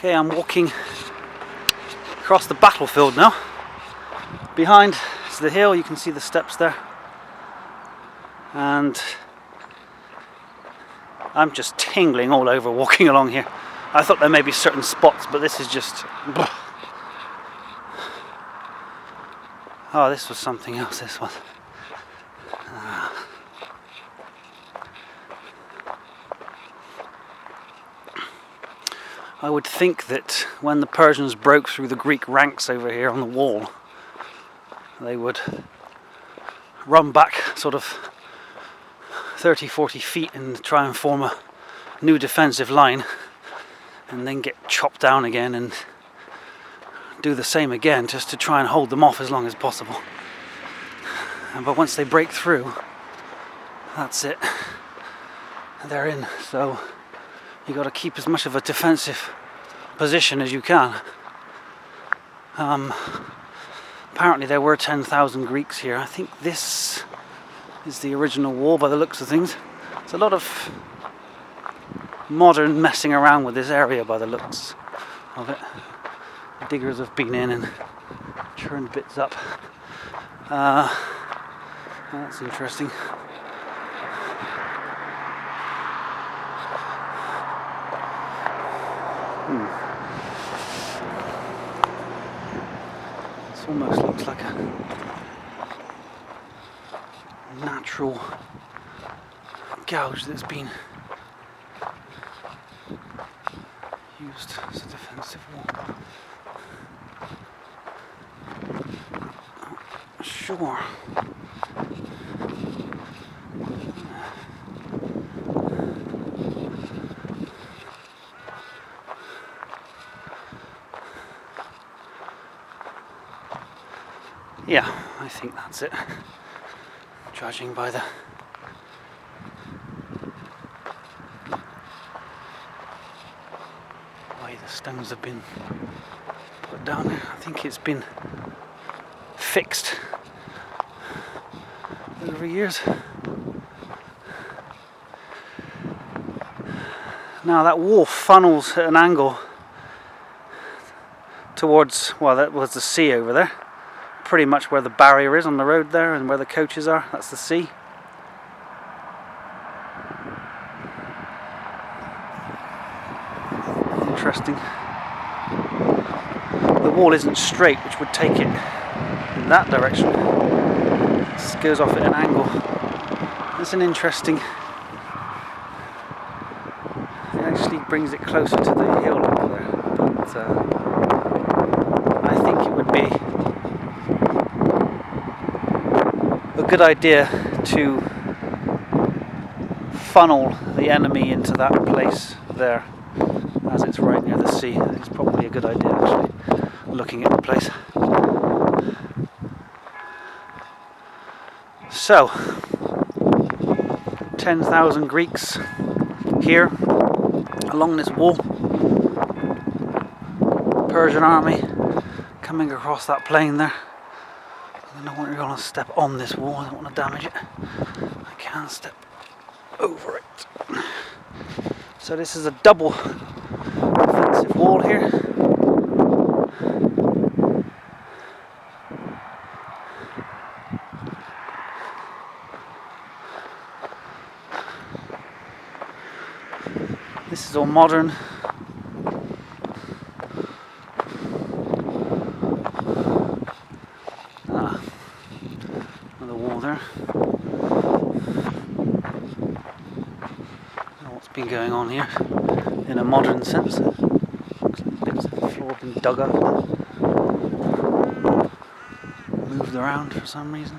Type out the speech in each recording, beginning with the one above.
Okay, I'm walking across the battlefield now. Behind is the hill, you can see the steps there. And I'm just tingling all over walking along here. I thought there may be certain spots, but this is just... Oh, this was something else, this one. I would think that when the Persians broke through the Greek ranks over here on the wall, they would run back sort of 30-40 feet and try and form a new defensive line, and then get chopped down again and do the same again just to try and hold them off as long as possible. But once they break through, that's it. They're in. So you got to keep as much of a defensive position as you can. Apparently there were 10,000 Greeks here. I think this is the original wall by the looks of things. There's a lot of modern messing around with this area by the looks of it. Diggers have been in and churned bits up. That's interesting. This almost looks like a natural gouge that's been used as a defensive wall. Sure. Yeah, I think that's it. Judging by the way the stones have been put down there, I think it's been fixed over years. Now that wall funnels at an angle towards, well, that was the sea over there. Pretty much where the barrier is on the road there and where the coaches are, that's the sea. Interesting. The wall isn't straight, which would take it in that direction. This goes off at an angle. It's an interesting... It actually brings it closer to the hill over there. But I think it would be a good idea to funnel the enemy into that place there, as it's right near the sea. It's probably a good idea, actually, looking at the place. So, 10,000 Greeks here along this wall. Persian army coming across that plain there. I don't want to step on this wall, I don't want to damage it. I can step over it. So this is a double defensive wall here. This is all modern. Another wall there. What's been going on here in a modern sense? Looks like bits of the floor have been dug up and moved around for some reason.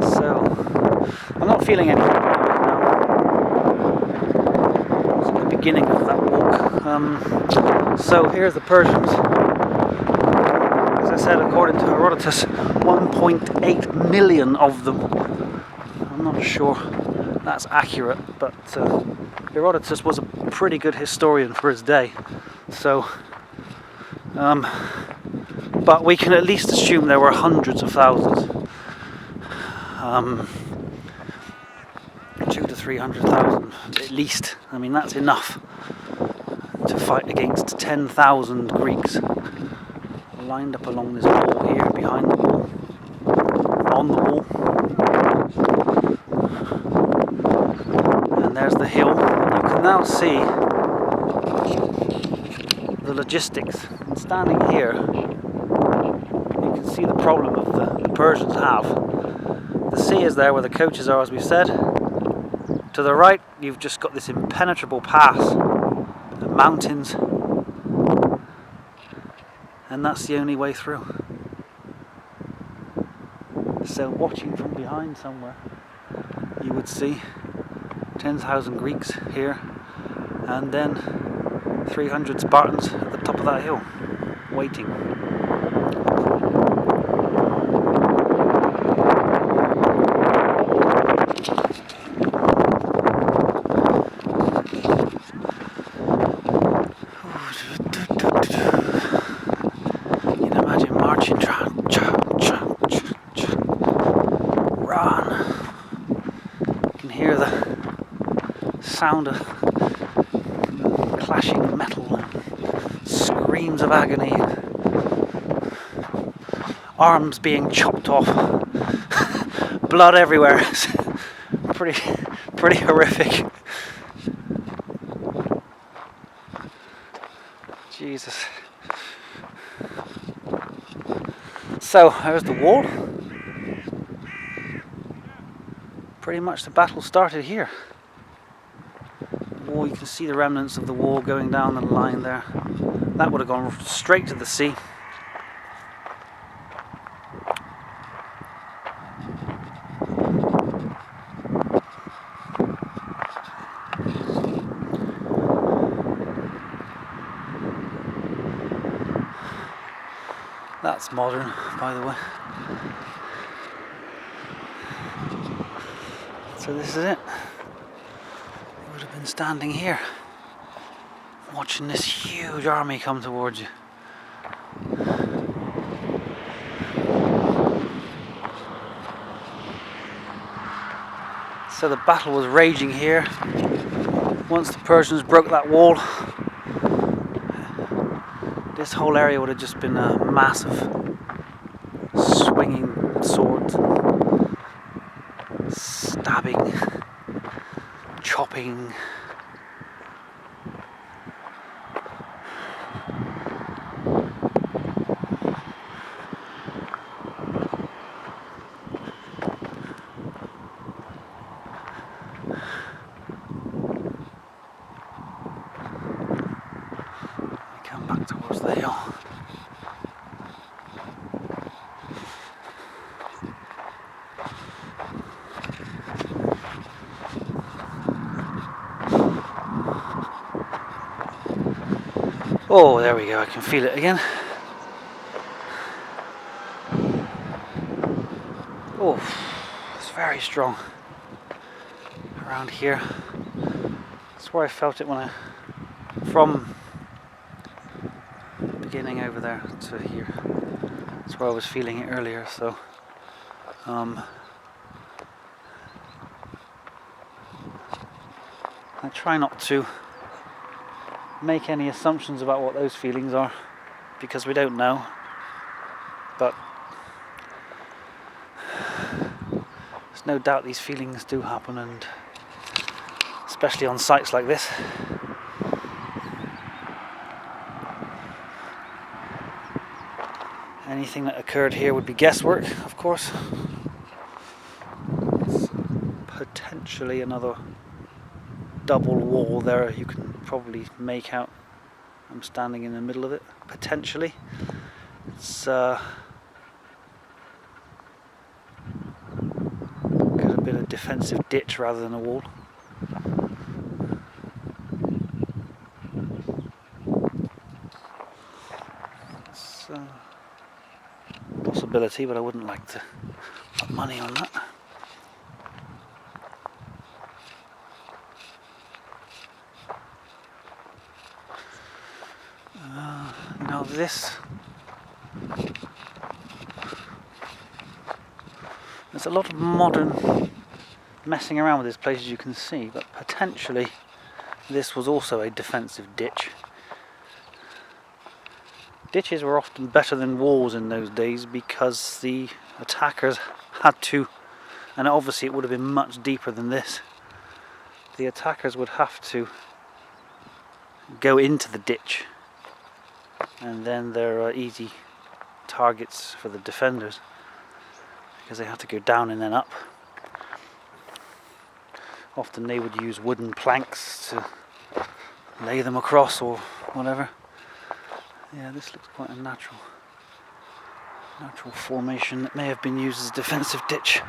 So I'm not feeling anything right now. It's at the beginning of that walk. So here's the Persians. As I said, according to Herodotus, 1.8 million of them. I'm not sure that's accurate, but Herodotus was a pretty good historian for his day. So, but we can at least assume there were hundreds of thousands. 2,000 to 300,000 at least. I mean, that's enough to fight against 10,000 Greeks lined up along this wall here, behind the wall, on the wall. And there's the hill. You can now see the logistics. And standing here, you can see the problem that the Persians have. The sea is there where the coaches are, as we said. To the right, you've just got this impenetrable pass of mountains, and that's the only way through. So watching from behind somewhere, you would see 10,000 Greeks here, and then 300 Spartans at the top of that hill, waiting. You can imagine marching, run. You can hear the sound of clashing metal and screams of agony, arms being chopped off, blood everywhere. It's pretty horrific. Jesus. So there's the wall. Pretty much the battle started here. The wall, you can see the remnants of the wall going down the line there. That would have gone straight to the sea. That's modern, by the way. So this is it. You would have been standing here, watching this huge army come towards you. So the battle was raging here. Once the Persians broke that wall, this whole area would have just been a mass of swinging swords, stabbing, chopping. Come back towards the hill. Oh, there we go, I can feel it again. Oh, it's very strong around here. That's where I felt it from beginning over there to here. That's where I was feeling it earlier, so I try not to make any assumptions about what those feelings are, because we don't know, but there's no doubt these feelings do happen, and especially on sites like this. Anything that occurred here would be guesswork, of course. It's potentially another double wall there. You can probably make out I'm standing in the middle of it, potentially. It's could have been a defensive ditch rather than a wall. It's a possibility, but I wouldn't like to put money on that. Now there's a lot of modern messing around with this place, as you can see, but potentially this was also a defensive ditch. Ditches were often better than walls in those days because the attackers had to, and obviously it would have been much deeper than this, the attackers would have to go into the ditch, and then there are easy targets for the defenders because they have to go down and then up. Often they would use wooden planks to lay them across or whatever. Yeah, this looks quite a natural formation that may have been used as a defensive ditch.